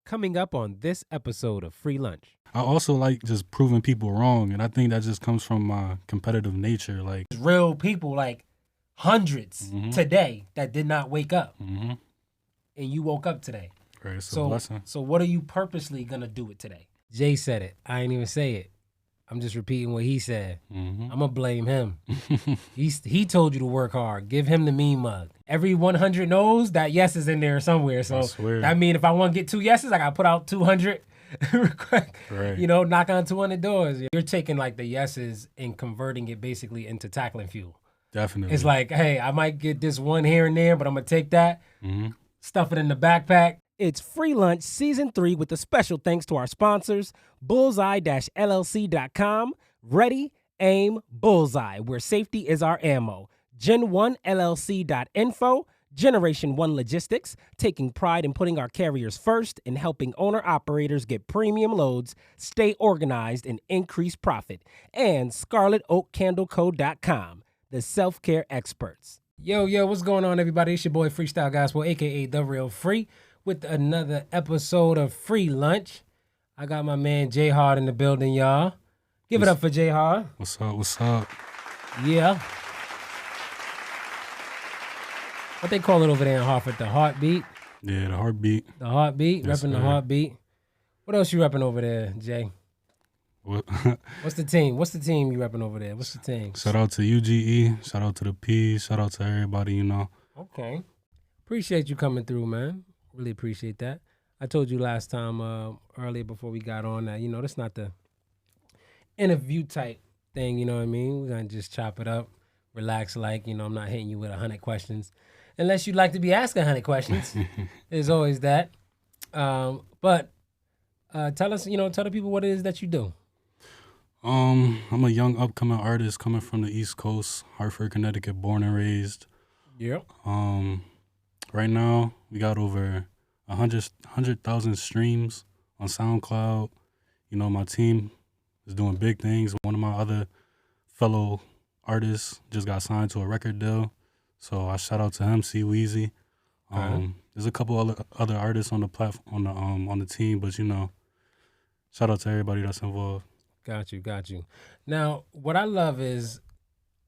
coming up on this episode of Free Lunch. I also like just proving people wrong, and I think that just comes from my competitive nature. Like Real people, like hundreds today that did not wake up, and you woke up today. Right, it's a blessing. So what are you purposely gonna do it today? Jay said it. I ain't even say it. I'm just repeating what he said. I'm gonna blame him. He told you to work hard. Give him the mean mug. Every 100 knows that yes is in there somewhere. So that means if I want to get 2 yeses, I gotta put out 200. Right. You know, knock on 200 doors. You're taking like the yeses and converting it basically into tackling fuel. Definitely. It's like, hey, I might get this one here and there, but I'm gonna take that, stuff it in the backpack. It's Free Lunch Season 3 with a special thanks to our sponsors, Bullseye-LLC.com, Ready, Aim, Bullseye, where safety is our ammo, Gen1LLC.info, Generation 1 Logistics, taking pride in putting our carriers first and helping owner-operators get premium loads, stay organized, and increase profit, and ScarletOakCandleCo.com, the self-care experts. Yo, what's going on, everybody? It's your boy Freestyle Gospel, a.k.a. The Real Frii, with another episode of Free Lunch. I got my man Jayhawd in the building, y'all. Give it up for Jayhawd. What's up? Yeah. What they call it over there in Hartford, the heartbeat? Yeah, the heartbeat. The heartbeat, Yes, repping the sir. heartbeat. What else you repping over there, Jay? What? What's the team? What's the team you repping over there? What's the team? Shout out to UGE. Shout out to the P's. Shout out to everybody, you know. Okay. Appreciate you coming through, man. Really appreciate that. I told you last time earlier before we got on that, you know, that's not the interview type thing, you know what I mean? We're going to just chop it up, relax like, you know, I'm not hitting you with 100 questions. Unless you'd like to be asking 100 questions. There's always that. But tell us, you know, tell the people what it is that you do. I'm a young upcoming artist coming from the East Coast, Hartford, Connecticut, born and raised. Yep. Right now, we got over 100,000 streams on SoundCloud. You know, my team is doing big things. One of my other fellow artists just got signed to a record deal. So I shout out to him, C Weezy. There's a couple other artists on the platform, on the team, but you know, shout out to everybody that's involved. Got you. Now, what I love is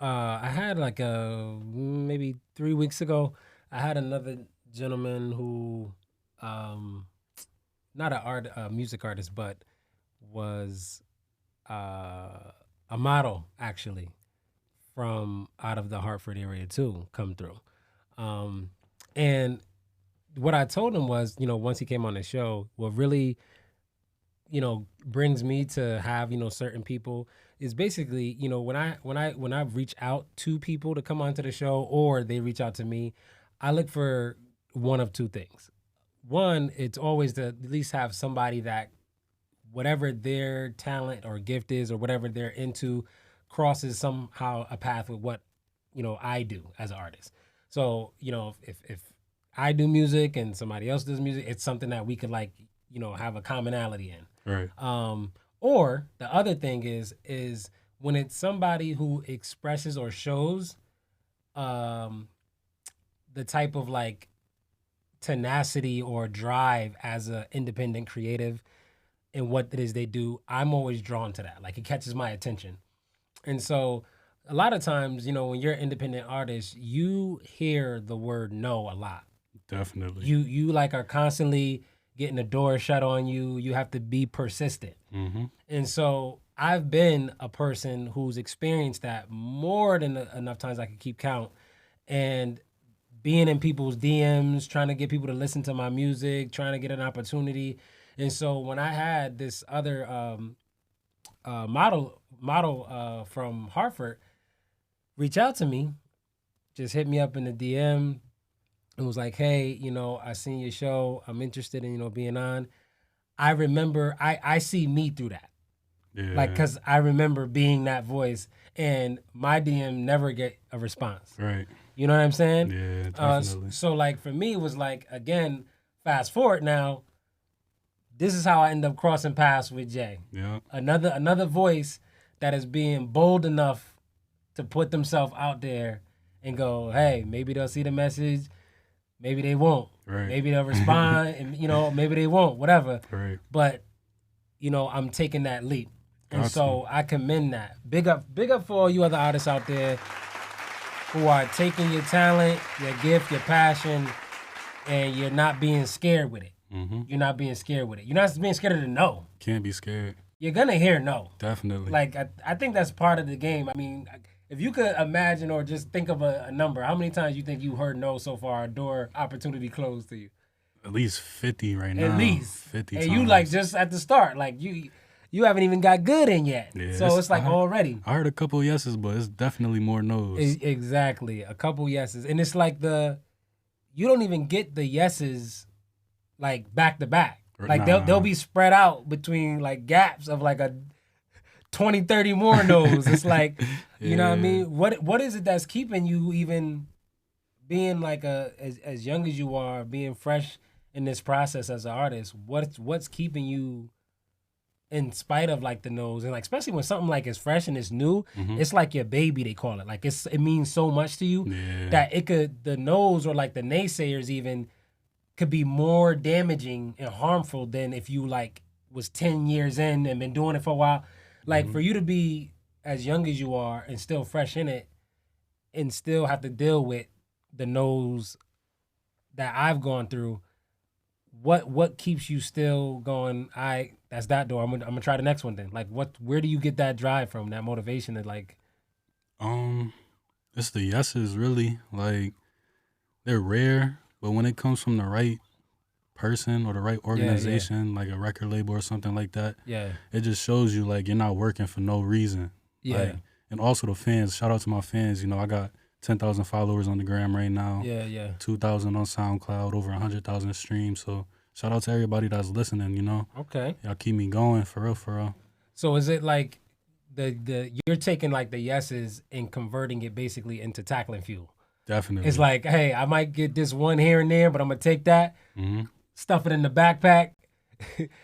I had like maybe 3 weeks ago, I had another gentleman who, not a music artist, but was a model actually from out of the Hartford area too, come through. And what I told him was, you know, once he came on the show, what really, you know, brings me to have, you know, certain people is basically, you know, when I reach out to people to come onto the show or they reach out to me, I look for one of two things. One, it's always to at least have somebody that whatever their talent or gift is or whatever they're into crosses somehow a path with what, you know, I do as an artist. So, you know, if I do music and somebody else does music, it's something that we could like, you know, have a commonality in. Right. Or the other thing is when it's somebody who expresses or shows the type of like tenacity or drive as an independent creative in what it is they do, I'm always drawn to that. Like it catches my attention. And so a lot of times, you know, when you're an independent artist, you hear the word no a lot. Definitely. You like are constantly getting the door shut on you. You have to be persistent. And so I've been a person who's experienced that more than enough times I could keep count. And being in people's DMs, trying to get people to listen to my music, trying to get an opportunity. And so when I had this other model from Hartford reach out to me, just hit me up in the DM and was like, hey, you know, I seen your show. I'm interested in, you know, being on. I remember, I see me through that. Yeah. Like, because I remember being that voice and my DM never get a response. Right. You know what I'm saying? Yeah, definitely. So like for me, it was like, again, fast forward now, this is how I end up crossing paths with Jay. Yeah. Another voice that is being bold enough to put themselves out there and go, hey, maybe they'll see the message, maybe they won't. Right. Maybe they'll respond, and maybe they won't. Whatever. Right. But I'm taking that leap, and Got so I commend that. Big up for all you other artists out there who are taking your talent, your gift, your passion, and you're not being scared with it. Mm-hmm. You're not being scared with it. You're not being scared of the no. Can't be scared. You're gonna hear no. Definitely. Like I think that's part of the game. I mean, if you could imagine or just think of a number, how many times you think you heard no so far, a door opportunity closed to you? At least 50 right now. At least 50 and times. you like just at the start, like you haven't even got good in yet. Yeah, so it's like already. I heard a couple yeses, but it's definitely more no's. Exactly, a couple yeses, and it's like you don't even get the yeses like back to back. Like they'll be spread out between like gaps of like a 20, 30 more no's. It's like, you know what I mean? What is it that's keeping you even being like as young as you are, being fresh in this process as an artist? What's keeping you in spite of like the no's, and like especially when something like is fresh and it's new, it's like your baby, they call it. Like it means so much to you that the no's or like the naysayers even could be more damaging and harmful than if you like was 10 years in and been doing it for a while. Like for you to be as young as you are and still fresh in it and still have to deal with the no's that I've gone through, what keeps you still going, that's that door, I'm gonna try the next one then? Like where do you get that drive from, that motivation to like it's the yeses really. Like they're rare, but when it comes from the right person or the right organization, like a record label or something like that, it just shows you like you're not working for no reason. Like, and also the fans, shout out to my fans. I got 10,000 followers on the gram right now. 2,000 on SoundCloud, over 100,000 streams. So shout out to everybody that's listening. Okay. Y'all keep me going for real. So is it like you're taking like the yeses and converting it basically into tackling fuel? Definitely. It's like, hey, I might get this one here and there, but I'm gonna take that, stuff it in the backpack.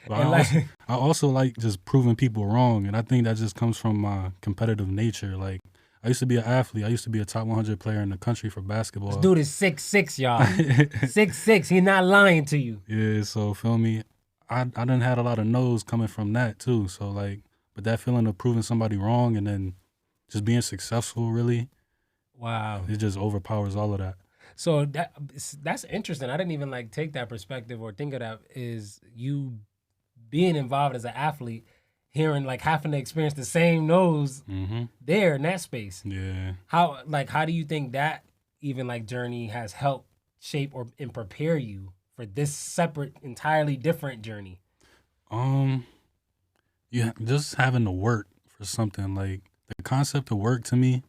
I also like just proving people wrong, and I think that just comes from my competitive nature. Like I used to be an athlete. I used to be a top 100 player in the country for basketball. This dude is 6'6", y'all. 6'6". He's not lying to you. Yeah, so feel me? I done had a lot of no's coming from that too. So like, but that feeling of proving somebody wrong and then just being successful, really. Wow. It just overpowers all of that. So that's interesting. I didn't even like take that perspective or think of that, is you being involved as an athlete, hearing like having to experience the same no's there in that space. Yeah. How do you think that even like journey has helped shape and prepare you for this separate, entirely different journey? Yeah, just having to work for something. Like the concept of work to me,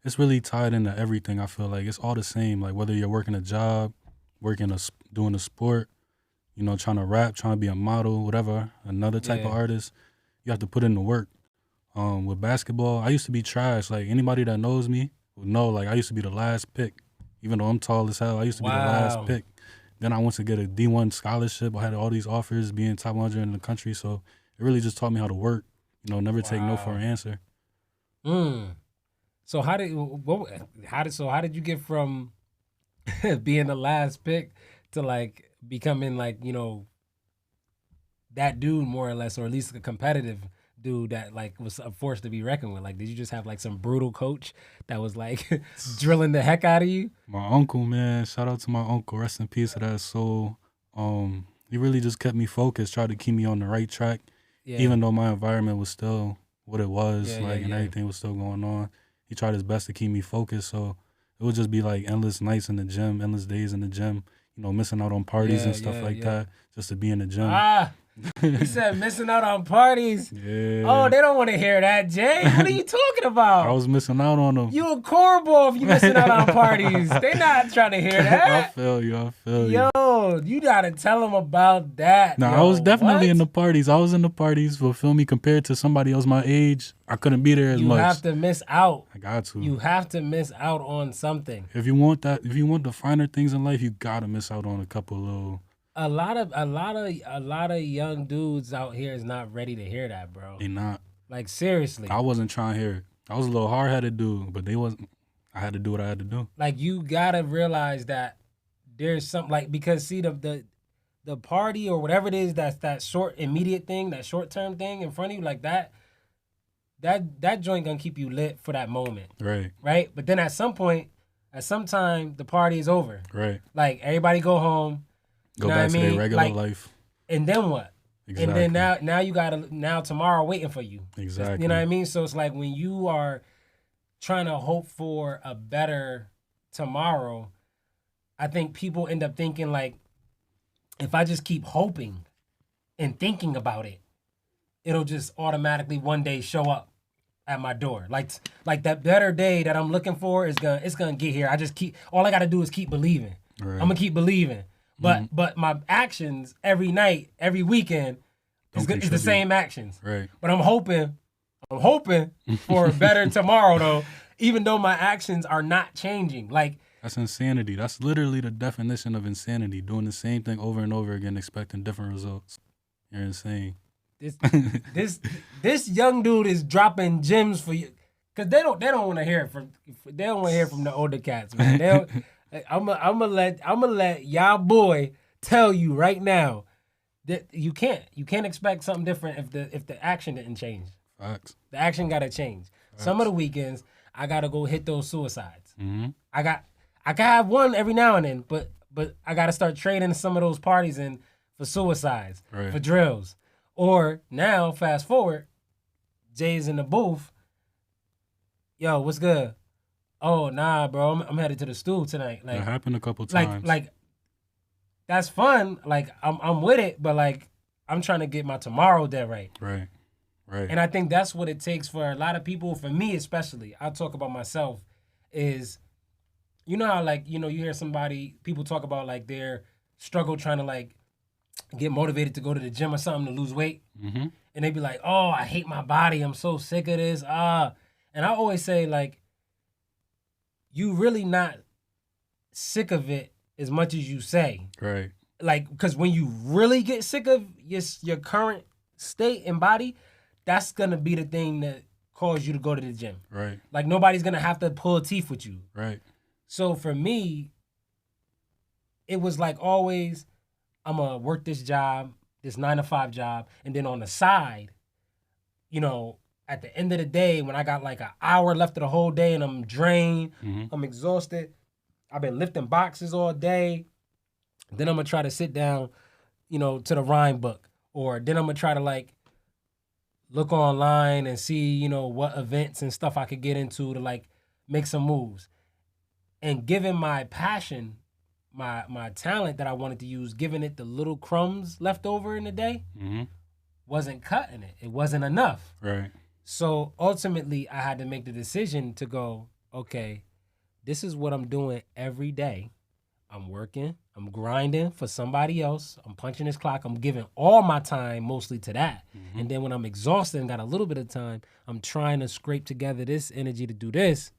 it's really tied into everything. I feel like it's all the same. Like whether you're working a job, doing a sport, trying to rap, trying to be a model, whatever, another type of artist, you have to put in the work. With basketball, I used to be trash. Like anybody that knows me would know, like I used to be the last pick. Even though I'm tall as hell, I used to be the last pick. Then I went to get a D1 scholarship. I had all these offers, being top 100 in the country. So it really just taught me how to work. Never take no for an answer. So how did you get from being the last pick to like becoming like, that dude more or less, or at least a competitive dude that like was a force to be reckoned with? Like, did you just have like some brutal coach that was like drilling the heck out of you? My uncle, man, shout out to my uncle, rest in peace to that soul. He really just kept me focused, tried to keep me on the right track, even though my environment was still what it was, and everything was still going on. He tried his best to keep me focused, so it would just be like endless nights in the gym, endless days in the gym, missing out on parties and stuff like that, just to be in the gym. He said missing out on parties. Yeah. Oh, they don't want to hear that, Jay. What are you talking about? I was missing out on them. You a cornball if you missing out on parties. They not trying to hear that. I feel you. Yo, you gotta tell them about that. I was definitely in the parties. I was in the parties, but feel me, compared to somebody else my age, I couldn't be there as much. You have to miss out. I got to. You have to miss out on something. If you want the finer things in life, you gotta miss out on a couple little. A lot of young dudes out here is not ready to hear that, bro. They not. Like seriously. I wasn't trying to hear it. I was a little hard-headed dude, but they wasn't. I had to do what I had to do. Like you gotta realize that there's some like because see the party or whatever it is that's that short immediate thing, that short term thing in front of you, like that joint gonna keep you lit for that moment. Right? But then at some time the party is over. Right. Like everybody go home. Go back to their regular life. And then what? Exactly. And then now you gotta tomorrow waiting for you. Exactly. You know what I mean? So it's like when you are trying to hope for a better tomorrow, I think people end up thinking like, if I just keep hoping and thinking about it, it'll just automatically one day show up at my door. Like that better day that I'm looking for it's gonna get here. All I gotta do is keep believing. Right. I'm gonna keep believing. But my actions every night, every weekend is the same actions. Right. But I'm hoping for a better tomorrow though, even though my actions are not changing. Like that's insanity. That's literally the definition of insanity. Doing the same thing over and over again, expecting different results. You're insane. This young dude is dropping gems for you, cause they don't want to hear it from the older cats, man. I'm gonna let y'all boy tell you right now that you can't expect something different if the action didn't change. Facts. The action gotta change. Facts. Some of the weekends I gotta go hit those suicides. Mm-hmm. I can have one every now and then, but I gotta start trading some of those parties in for suicides, for drills. Or now, fast forward, Jay's in the booth. Yo, what's good? Oh, nah, bro, I'm headed to the stool tonight. Like, that happened a couple times. Like that's fun. Like, I'm with it, but like, I'm trying to get my tomorrow there right. Right. And I think that's what it takes for a lot of people, for me especially. I'll talk about myself, is, you know how, like, you hear people talk about, like, their struggle trying to, like, get motivated to go to the gym or something to lose weight. Mm-hmm. And they be like, oh, I hate my body. I'm so sick of this. And I always say, like, you really not sick of it as much as you say. Right. Like, because when you really get sick of your current state and body, that's going to be the thing that cause you to go to the gym. Right. Like, nobody's going to have to pull teeth with you. Right. So for me, it was like always, I'm going to work this job, this 9-to-5 job, and then on the side, at the end of the day, when I got like an hour left of the whole day and I'm drained, I'm exhausted, I've been lifting boxes all day, then I'm going to try to sit down, to the rhyme book. Or then I'm going to try to like look online and see, what events and stuff I could get into to like make some moves. And given my passion, my talent that I wanted to use, giving it the little crumbs left over in the day, wasn't cutting it. It wasn't enough. Right. So ultimately, I had to make the decision to go, okay, this is what I'm doing every day. I'm working. I'm grinding for somebody else. I'm punching this clock. I'm giving all my time mostly to that. And then when I'm exhausted and got a little bit of time, I'm trying to scrape together this energy to do this,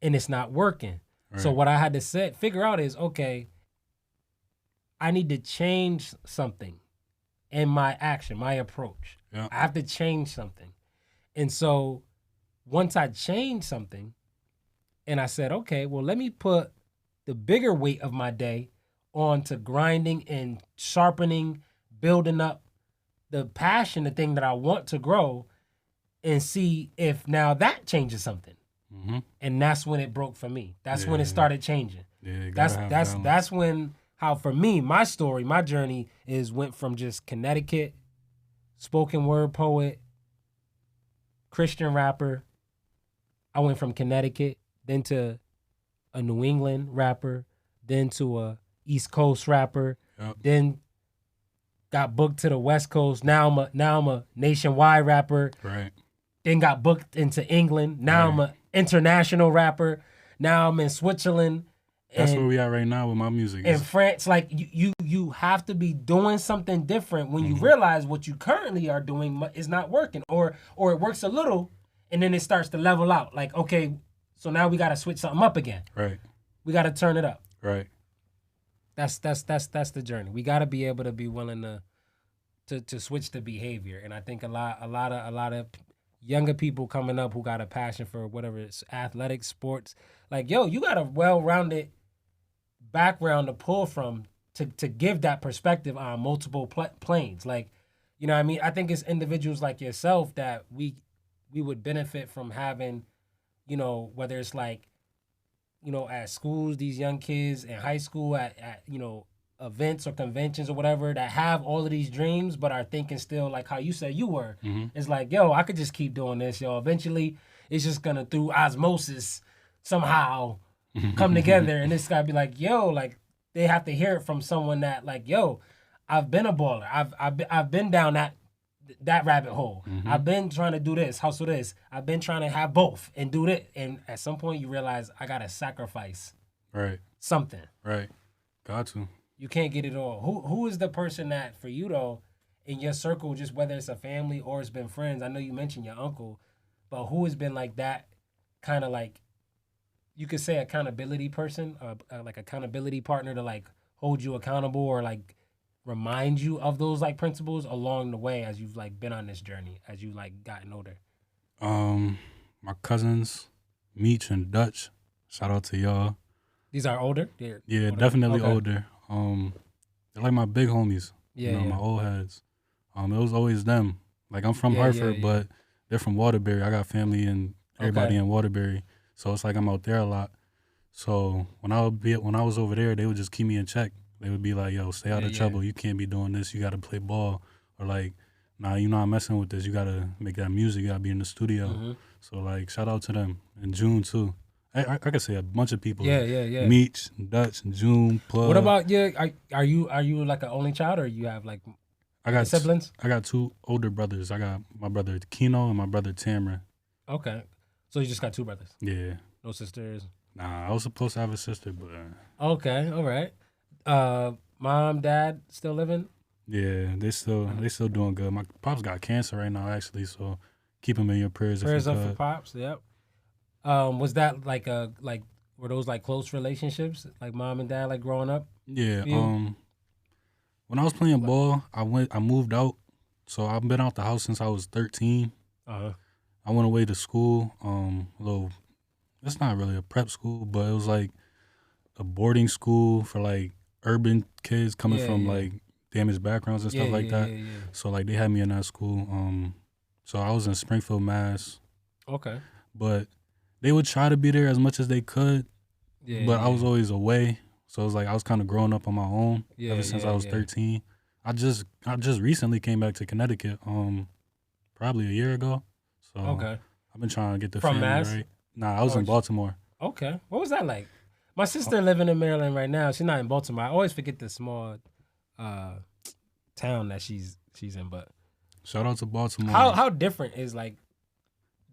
and it's not working. Right. So what I had to figure out is, okay, I need to change something in my action, my approach. Yeah. I have to change something. And so once I changed something and I said, okay, well, let me put the bigger weight of my day onto grinding and sharpening, building up the passion, the thing that I want to grow, and see if now that changes something. And that's when it broke for me. That's when it started changing. Yeah, that's when, how for me, my story, my journey went from just Connecticut, spoken word poet, Christian rapper. I went from Connecticut, then to a New England rapper, then to a East Coast rapper, then got booked to the West Coast. Now I'm a nationwide rapper. Right. Then got booked into England. Now I'm an international rapper. Now I'm in Switzerland. That's where we are right now with my music. In France, like you have to be doing something different when you realize what you currently are doing is not working, or it works a little, and then it starts to level out. Like, okay, so now we got to switch something up again. Right. We got to turn it up. Right. That's the journey. We got to be able to be willing to switch the behavior, and I think a lot of younger people coming up who got a passion for whatever it's athletics, sports, like, yo, you got a well-rounded background to pull from to give that perspective on multiple planes. Like, you know what I mean? I think it's individuals like yourself that we would benefit from having, you know, whether it's like, you know, at schools, these young kids in high school, at you know, events or conventions or whatever, that have all of these dreams but are thinking still like how you said you were. It's like, yo, I could just keep doing this, yo. Eventually it's just gonna, through osmosis, somehow come together, and it's gotta be like, yo, like they have to hear it from someone that like, yo, I've been a baller. I've been down that rabbit hole. I've been trying to do this, hustle this. I've been trying to have both and do this. And at some point you realize I gotta sacrifice something. Right. Got to. You can't get it all. Who is the person that for you though, in your circle, just whether it's a family or it's been friends? I know you mentioned your uncle, but who has been like that kind of like, you could say accountability person, like accountability partner to like hold you accountable or like remind you of those like principles along the way as you've like been on this journey, as you like gotten older? My cousins, Meech and Dutch. Shout out to y'all. These are older? Yeah, older. definitely Okay. older. They're like my big homies. Yeah, you know, yeah. my old heads. It was always them. Like I'm from Yeah, Hartford, yeah. but they're from Waterbury. I got family and everybody Okay. in Waterbury, so it's like I'm out there a lot. So when I was over there, they would just keep me in check. They would be like, "Yo, stay out of trouble. You can't be doing this. You got to play ball." Or like, "Nah, you're not messing with this. You got to make that music. You got to be in the studio." So like, shout out to them. And June too. I could say a bunch of people. Yeah. Meech, Dutch, June, Plug. What about you? Are you like an only child, or you have like I got siblings? I got two older brothers. I got my brother Keno and my brother Tamara. Okay, so you just got two brothers, Yeah. no sisters. Nah, I was supposed to have a sister, but Okay, all right. Mom, dad still living? yeah, they still doing good. My pops got cancer right now, actually, so keep him in your prayers. Prayers if you up for could. pops. Yep. Was that like were those like close relationships, like mom and dad, like growing up? Yeah. You? When I was playing ball, I moved out, so I've been out the house since I was 13. I went away to school. It's not really a prep school, but it was like a boarding school for like urban kids coming from like damaged backgrounds and stuff like that. Yeah. So like they had me in that school. So I was in Springfield, Mass. Okay. But they would try to be there as much as they could. Yeah. But I was always away. So it was like I was kind of growing up on my own ever since I was 13. I just recently came back to Connecticut, probably a year ago. So Okay. I've been trying to get the From family Mass? right. Nah, I was in Baltimore. Okay. What was that like? My sister living in Maryland right now. She's not in Baltimore. I always forget the small town that she's in. But Shout out to Baltimore. how different is like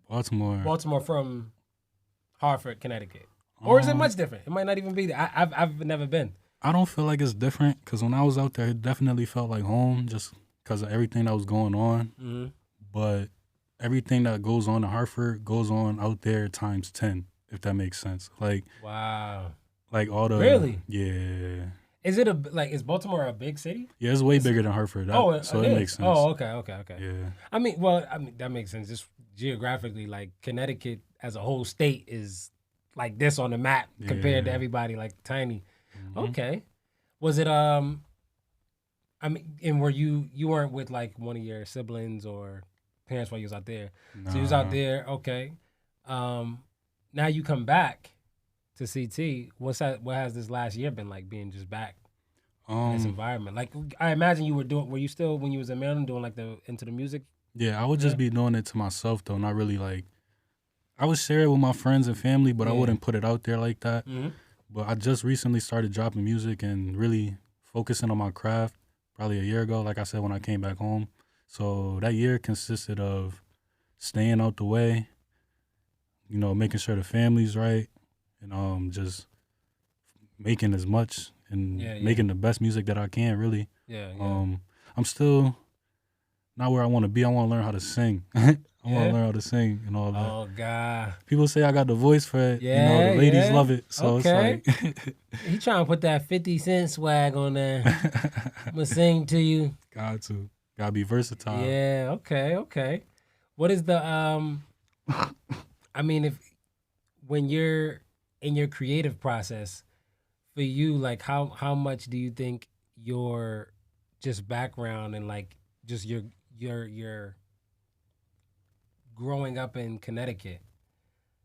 Baltimore from Hartford, Connecticut? Or is it much different? It might not even be there. I've never been. I don't feel like it's different because when I was out there, it definitely felt like home just because of everything that was going on. Mm-hmm. But everything that goes on in Hartford goes on out there times 10, if that makes sense. Like, Wow. like all the Really? Yeah. Is it is Baltimore a big city? Yeah, it's way bigger than Hartford. So it makes sense. Oh, okay. Yeah. I mean, that makes sense. Just geographically, like Connecticut as a whole state is like this on the map compared to everybody, like tiny. Mm-hmm. Okay. Was it I mean, and were you weren't with like one of your siblings or parents while you was out there? Nah. So you was out there, okay. Now you come back to CT. What has this last year been like, being just back in this environment? Like, I imagine were you still, when you was in Maryland, doing like into the music? Yeah, I would just be doing it to myself though, not really like, I would share it with my friends and family, but I wouldn't put it out there like that. Mm-hmm. But I just recently started dropping music and really focusing on my craft probably a year ago, like I said, when I came back home. So that year consisted of staying out the way, you know, making sure the family's right, and just making as much and making the best music that I can, really. Yeah. I'm still not where I want to be. I want to learn how to sing. I want to learn how to sing and all that. Oh, God. People say I got the voice for it. Yeah, you know, the ladies yeah. love it. So Okay. it's like He trying to put that 50 Cent swag on there. I'm going to sing to you. Gotta be versatile. Yeah, okay. What is the I mean, when you're in your creative process, for you, like how much do you think your just background and like just your growing up in Connecticut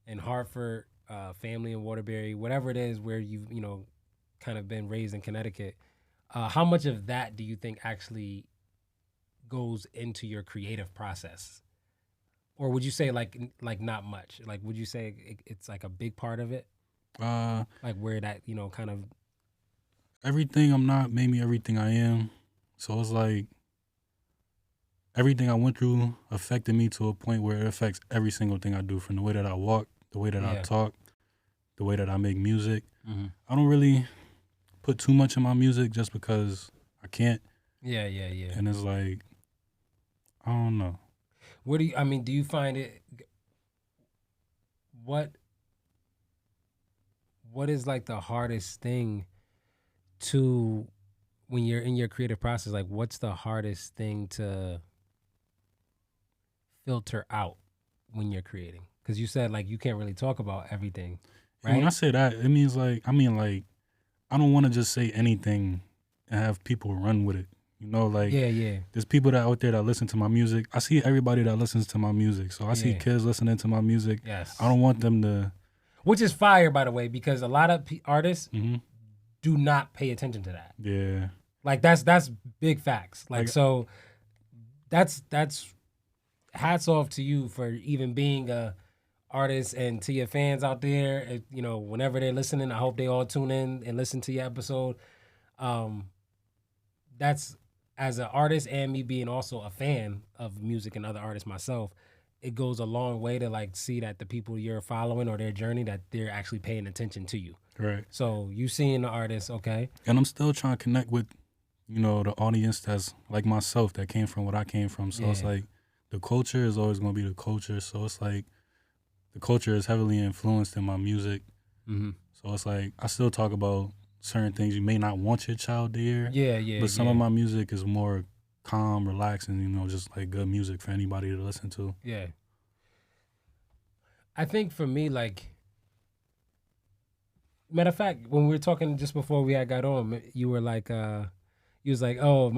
and Hartford, family in Waterbury, whatever it is where you've kind of been raised in Connecticut, how much of that do you think actually goes into your creative process? Or would you say like not much? Like would you say it's like a big part of it? Like where that kind of Everything I'm not made me everything I am. So it's like everything I went through affected me to a point where it affects every single thing I do, from the way that I walk, the way that I talk, the way that I make music. Mm-hmm. I don't really put too much in my music just because I can't. Yeah. And it's like, I don't know. What do you? I mean, do you find it? What is like the hardest thing to when you're in your creative process? Like, what's the hardest thing to filter out when you're creating? Because you said like you can't really talk about everything, right? And when I say that, it means like I don't want to just say anything and have people run with it. Like there's people that out there that listen to my music. I see everybody that listens to my music. So I see kids listening to my music. Yes. I don't want them to. Which is fire, by the way, because a lot of artists Mm-hmm. do not pay attention to that. Yeah. Like that's big facts. Like so that's hats off to you for even being a artist, and to your fans out there, whenever they're listening, I hope they all tune in and listen to your episode. That's, as an artist and me being also a fan of music and other artists myself, it goes a long way to like see that the people you're following or their journey, that they're actually paying attention to you. Right. So you seeing the artist, okay. And I'm still trying to connect with, the audience that's like myself, that came from what I came from. So it's like the culture is always going to be the culture. So it's like the culture is heavily influenced in my music. Mm-hmm. So it's like I still talk about certain things you may not want your child to hear. Yeah. But some of my music is more calm, relaxing, just like good music for anybody to listen to. Yeah. I think for me, like, matter of fact, when we were talking just before we had got on, you were like, you was like, oh,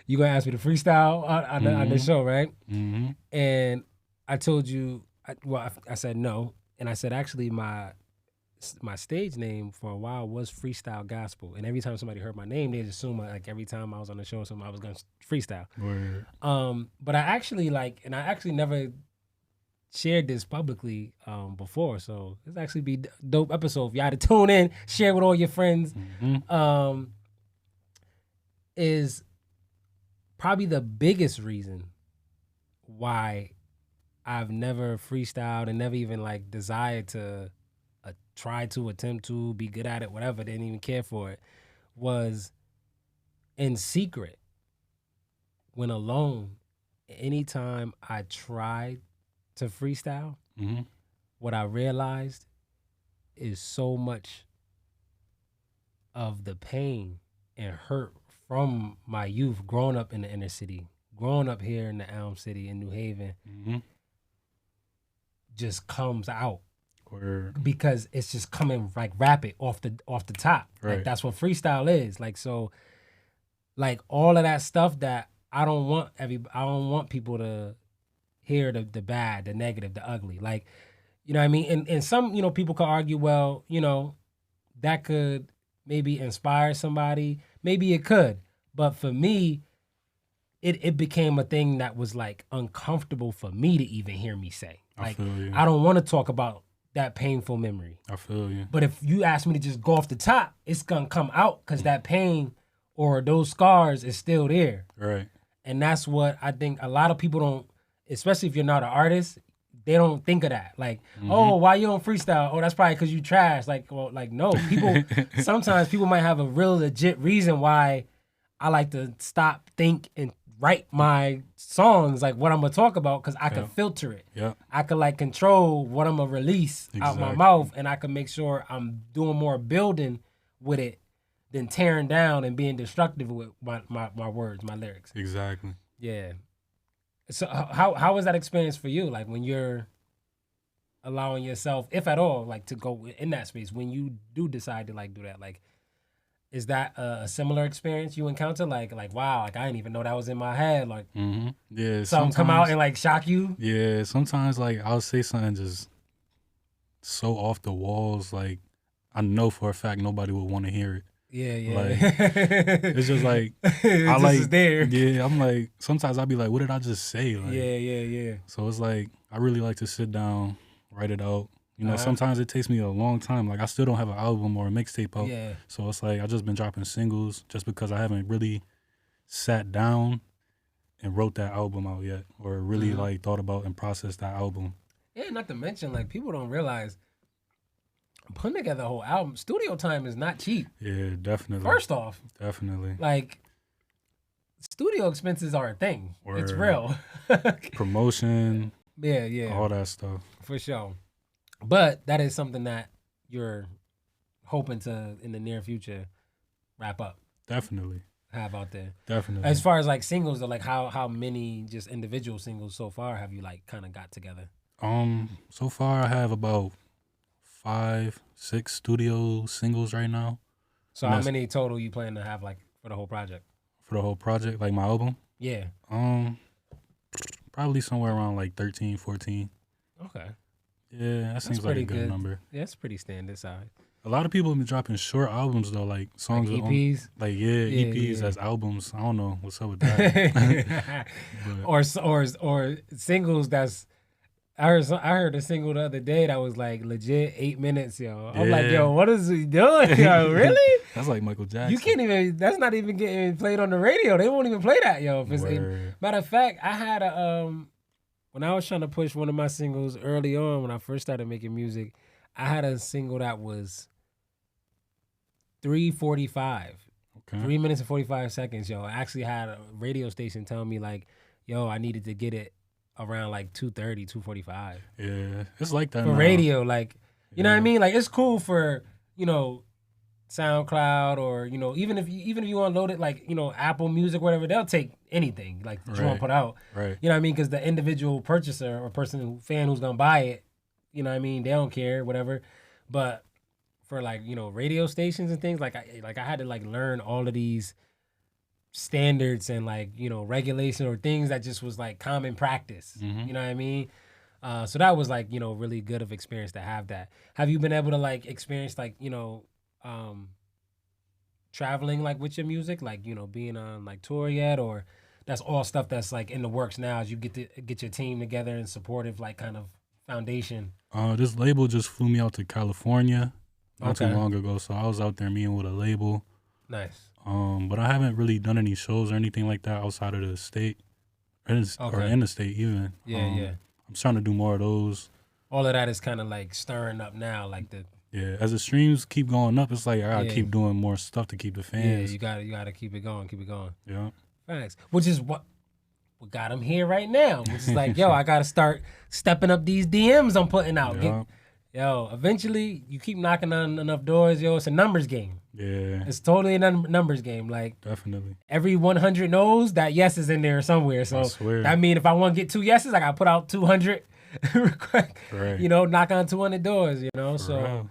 you gonna ask me to freestyle on the show, right? Mm-hmm. And I told you, I said no. And I said, actually, my stage name for a while was Freestyle Gospel. And every time somebody heard my name, they'd assume like every time I was on the show or something, I was going to freestyle. Word. But I actually never shared this publicly before. So this actually be a dope episode. If y'all to tune in, share with all your friends. Mm-hmm. Is probably the biggest reason why I've never freestyled and never even like desired to try to attempt to be good at it, whatever, didn't even care for it, was in secret, when alone, anytime I tried to freestyle, Mm-hmm. what I realized is so much of the pain and hurt from my youth, growing up in the inner city, growing up here in the Elm City in New Haven, Mm-hmm. just comes out. Word. Because it's just coming like rapid off the top. Right. Like that's what freestyle is. Like so, like all of that stuff that I don't want people to hear the bad, the negative, the ugly. Like, you know what I mean? And some, people could argue, well, that could maybe inspire somebody. Maybe it could. But for me, it became a thing that was like uncomfortable for me to even hear me say. Like, I feel you. I don't want to talk about that painful memory. I feel you. But if you ask me to just go off the top, it's going to come out because that pain or those scars is still there. Right. And that's what I think a lot of people don't, especially if you're not an artist, they don't think of that. Like, oh, why you don't freestyle? Oh, that's probably because you trash. Like, well, like, no. People, sometimes people might have a real legit reason why I like to stop, think, and write my songs, like what I'm going to talk about, because I can filter it. Yeah. I can, like, control what I'm going to release out my mouth, and I can make sure I'm doing more building with it than tearing down and being destructive with my words, my lyrics. Exactly. Yeah. So how was that experience for you? Like when you're allowing yourself, if at all, like to go in that space, when you do decide to like do that, like Is that a similar experience you encounter? Like wow, like I didn't even know that was in my head. Like Yeah, something come out and like shock you. Yeah, sometimes like I'll say something just so off the walls, like I know for a fact nobody would want to hear it. Yeah, yeah. Like it's just like it I just like is there. Yeah, I'm like sometimes I'll be like, what did I just say? Like, yeah. So it's like I really like to sit down, write it out. You know, sometimes it takes me a long time. Like I still don't have an album or a mixtape out. Yeah. So it's like I just been dropping singles just because I haven't really sat down and wrote that album out yet, or really like thought about and processed that album. Yeah, not to mention like people don't realize putting together a whole album, studio time is not cheap. Yeah, definitely. First off, definitely. Like studio expenses are a thing. Or it's real. Promotion. Yeah. All that stuff. For sure. But that is something that you're hoping to in the near future wrap up. Definitely. Have out there. Definitely. As far as like singles, though, like how many just individual singles so far have you like kind of got together? So far I have about 5, 6 studio singles right now. So how many total you plan to have like for the whole project? For the whole project, like my album? Yeah. Probably somewhere around like 13, 14. Okay. Yeah, that seems like a good number. Yeah, it's pretty standard size. A lot of people have been dropping short albums though, like songs like EPs. EPs as albums. I don't know what's up with that. or singles that's. I heard a single the other day that was like legit 8 minutes, yo. I'm like, yo, what is he doing, yo? Really? That's like Michael Jackson. You can't even. That's not even getting played on the radio. They won't even play that, yo. If it's matter of fact, I had when I was trying to push one of my singles early on when I first started making music, I had a single that was 3:45. Okay. 3 minutes and 45 seconds, yo. I actually had a radio station tell me like, yo, I needed to get it around like 2:30, 2:45. Yeah, it's like that for now. Radio. Like, you know what I mean? Like, it's cool for SoundCloud or even if you unload it like Apple Music, whatever, they'll take anything like you want to put out. Right. You know what I mean? Because the individual purchaser or fan who's gonna buy it, you know what I mean? They don't care, whatever. But for like radio stations and things like I had to like learn all of these standards and like regulation or things that just was like common practice. You know what I mean? So that was like really good of experience to have that. Have you been able to like experience like traveling like with your music, like being on like tour yet, or that's all stuff that's like in the works now as you get your team together and supportive like kind of foundation? This label just flew me out to California not too long ago, so I was out there meeting with a label. Nice. But I haven't really done any shows or anything like that outside of the state, or in the state even. Yeah. I'm trying to do more of those. All of that is kind of like stirring up now, like the. Yeah, as the streams keep going up, it's like I gotta keep doing more stuff to keep the fans. Yeah, you gotta keep it going. Yeah. Thanks. Which is what got him here right now. Which is like, yo, I gotta start stepping up these DMs I'm putting out. Yeah. Eventually you keep knocking on enough doors, yo. It's a numbers game. Yeah. It's totally a numbers game. Like definitely. Every 100 no's, that yes is in there somewhere. So that mean if I want to get 2 yeses, I gotta put out 200. Right. Knock on 200 doors. So. Real.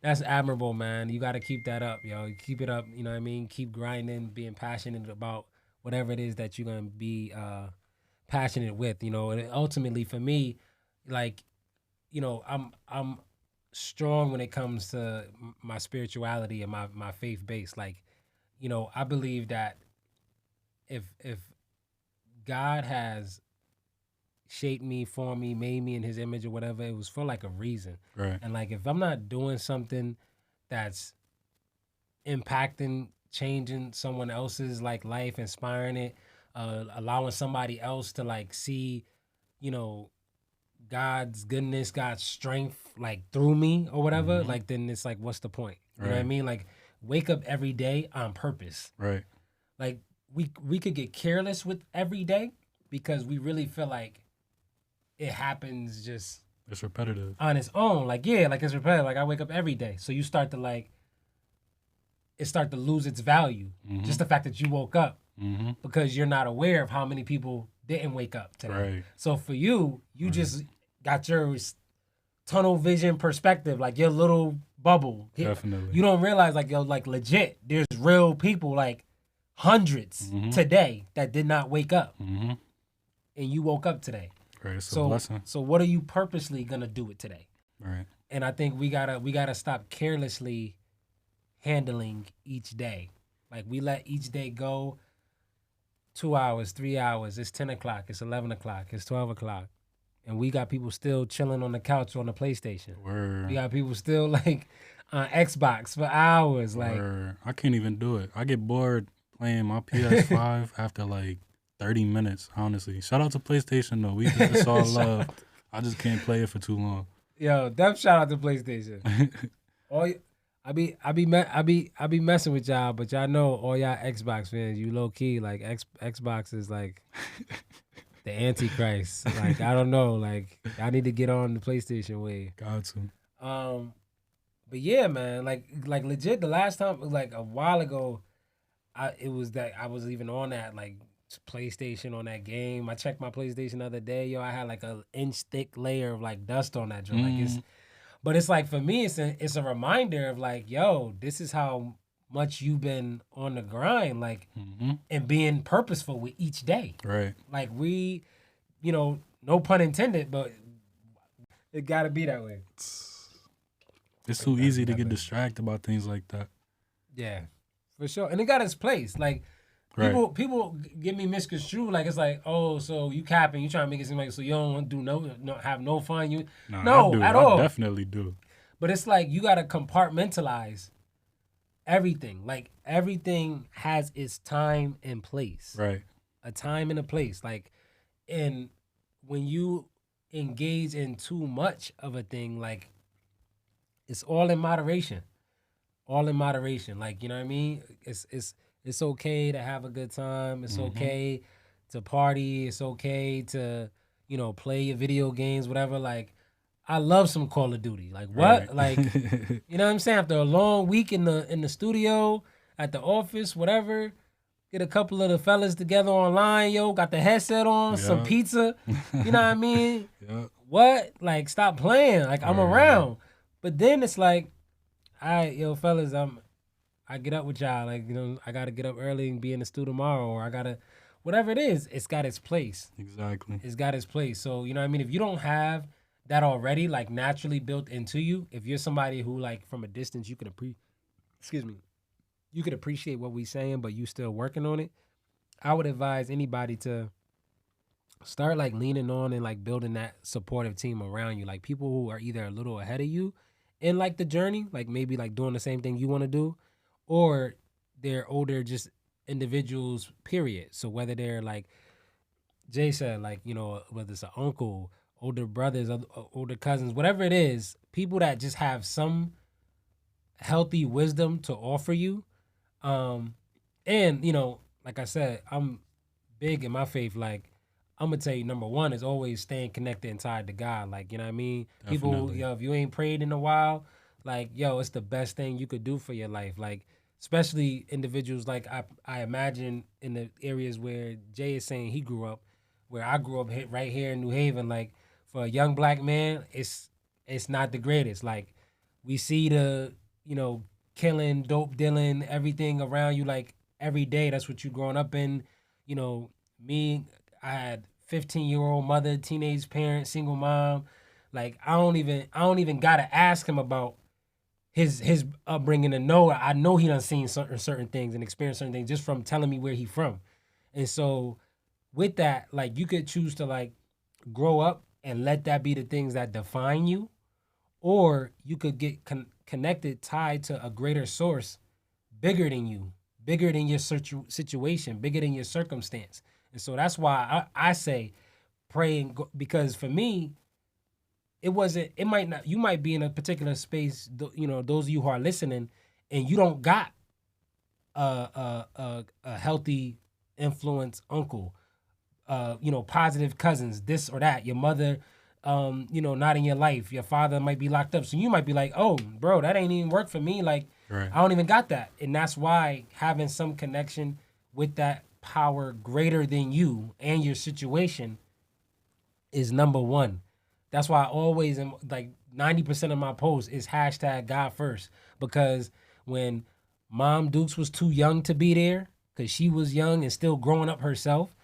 That's admirable, man. You got to keep that up, yo. Keep it up, you know what I mean? Keep grinding, being passionate about whatever it is that you're going to be passionate with, And ultimately, for me, like, I'm strong when it comes to my spirituality and my faith base. Like, I believe that if God has shaped me, formed me, made me in his image or whatever, it was for like a reason. Right. And like if I'm not doing something that's impacting, changing someone else's like life, inspiring it, allowing somebody else to like see, God's goodness, God's strength like through me or whatever, like then it's like what's the point? You know what I mean? Like wake up every day on purpose. Right. Like we could get careless with every day because we really feel like it happens just it's repetitive on its own. Like it's repetitive. Like I wake up every day, so you start to it lose its value. Just the fact that you woke up because you're not aware of how many people didn't wake up today. Right. So for you just got your tunnel vision perspective, like your little bubble. Definitely. You don't realize, like, yo, like, legit, there's real people, like, hundreds today that did not wake up. And you woke up today. Right, it's a blessing. So what are you purposely going to do with today? Right. And I think we gotta stop carelessly handling each day. Like, we let each day go 2 hours, 3 hours. It's 10 o'clock. It's 11 o'clock. It's 12 o'clock. And we got people still chilling on the couch on the PlayStation. Word. We got people still, like, on Xbox for hours. Word. Like, I can't even do it. I get bored playing my PS5 after like 30 minutes, honestly. Shout out to PlayStation, though. It's all love. I just can't play it for too long. Yo, def shout out to PlayStation. I be messing with y'all, but y'all know, all y'all Xbox fans, you low key, like, Xbox is like the Antichrist. Like, I don't know, like, I need to get on the PlayStation wave. Got to. But yeah, man, like legit, the last time, like, a while ago, I was even on that, like, PlayStation, on that game. I checked my PlayStation the other day, yo. I had like an inch thick layer of, like, dust on that joint. But it's like, for me, it's a reminder of, like, yo, this is how much you've been on the grind, like, and being purposeful with each day. Right. Like, we, no pun intended, but it gotta be that way. It's too easy to get distracted by things like that. Yeah, for sure. And it got its place. Like, people get me misconstrued. Like, it's like, oh, so you capping, you trying to make it seem like, so you don't want to have no fun. No, at all. I definitely do. But it's like, you got to compartmentalize everything. Like, everything has its time and place. Right. A time and a place. Like, and when you engage in too much of a thing, like, it's all in moderation. All in moderation. Like, you know what I mean? It's okay to have a good time. It's okay to party. It's okay to, play your video games, whatever. Like, I love some Call of Duty. Like, what? Right. Like, you know what I'm saying? After a long week in the studio, at the office, whatever, get a couple of the fellas together online, yo, got the headset on, some pizza. You know what I mean? What? Like, stop playing. Like, I'm around. But then it's like, all right, yo, fellas, I get up with y'all. Like, I got to get up early and be in the studio tomorrow, or I got to, whatever it is, it's got its place. Exactly. It's got its place. So, you know what I mean? If you don't have that already, like, naturally built into you, if you're somebody who, like, from a distance, you could appreciate what we're saying, but you still working on it, I would advise anybody to start, like, leaning on and, like, building that supportive team around you. Like, people who are either a little ahead of you in, like, the journey, like, maybe, like, doing the same thing you want to do, or they're older, just individuals, period. So whether they're, like Jay said, like, whether it's an uncle, older brothers, older cousins, whatever it is, people that just have some healthy wisdom to offer you. And, like I said, I'm big in my faith. Like, I'm going to tell you, number one is always staying connected and tied to God. Like, you know what I mean? Definitely. People, if you ain't prayed in a while, like, it's the best thing you could do for your life. Like, especially individuals, like, I imagine in the areas where Jay is saying he grew up, where I grew up right here in New Haven, like, for a young black man, it's not the greatest. Like, we see the, killing, dope dealing, everything around you, like, every day. That's what you growing up in. Me, I had 15-year-old mother, teenage parent, single mom. Like, I don't even gotta ask him about his upbringing to know. I know he done seen certain things and experienced certain things just from telling me where he from. And so with that, like, you could choose to, like, grow up and let that be the things that define you, or you could get connected, tied to a greater source, bigger than you, bigger than your situation, bigger than your circumstance. And so that's why I say pray and go, because for me, you might be in a particular space, those of you who are listening, and you don't got a healthy influence uncle, positive cousins, this or that, your mother, not in your life, your father might be locked up. So you might be like, oh, bro, that ain't even work for me. Like, right. I don't even got that. And that's why having some connection with that power greater than you and your situation is number one. That's why I always am like 90% of my posts is hashtag God first. Because when Mom Dukes was too young to be there, because she was young and still growing up herself,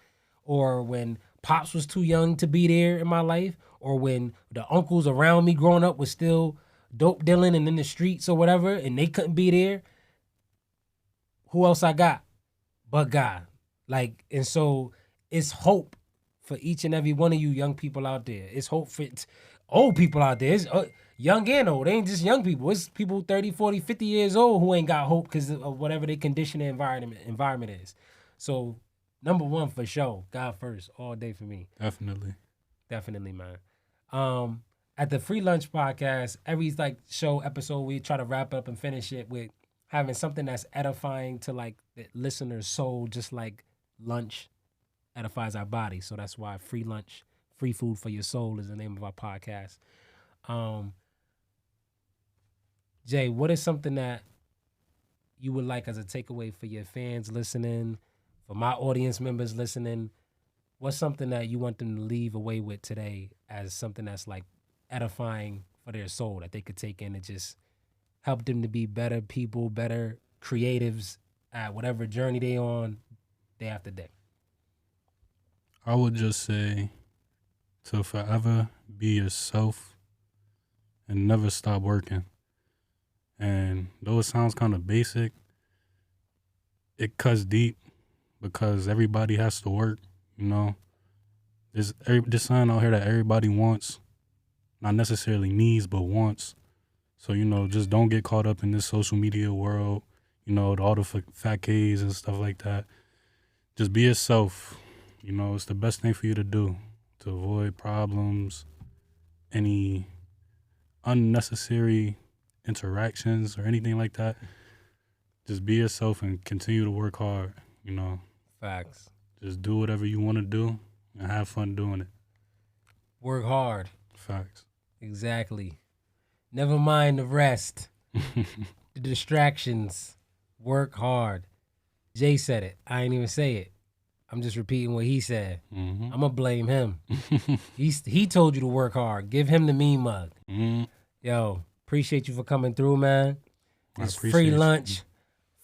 or when Pops was too young to be there in my life, or when the uncles around me growing up was still dope dealing and in the streets or whatever, and they couldn't be there, who else I got but God? Like, and so it's hope for each and every one of you young people out there. It's hope for old people out there. It's young and old. They ain't just young people. It's people 30, 40, 50 years old who ain't got hope because of whatever their condition and environment is. So, number one for sure, God first, all day for me. Definitely, man. At the Free Lunch Podcast, every like show episode, we try to wrap up and finish it with having something that's edifying to like the listener's soul, just like lunch edifies our body. So that's why Free Lunch, Free Food for Your Soul is the name of our podcast. Jay, what is something that you would like as a takeaway for your fans listening, for my audience members listening? What's something that you want them to leave away with today as something that's like edifying for their soul that they could take in and just help them to be better people, better creatives at whatever journey they on day after day? I would just say to forever be yourself and never stop working. And though it sounds kind of basic, it cuts deep because everybody has to work, you know. There's something out here that everybody wants, not necessarily needs, but wants. So, you know, just don't get caught up in this social media world, you know, all the fat Ks and stuff like that. Just be yourself. You know, it's the best thing for you to do to avoid problems, any unnecessary interactions or anything like that. Just be yourself and continue to work hard, you know. Facts. Just do whatever you want to do and have fun doing it. Work hard. Facts. Exactly. Never mind the rest. The distractions. Work hard. Jay said it. I ain't even say it. I'm just repeating what he said. Mm-hmm. I'm going to blame him. He told you to work hard. Give him the mean mug. Mm-hmm. Yo, appreciate you for coming through, man. It's free lunch.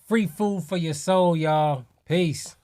Free food for your soul, y'all. Peace.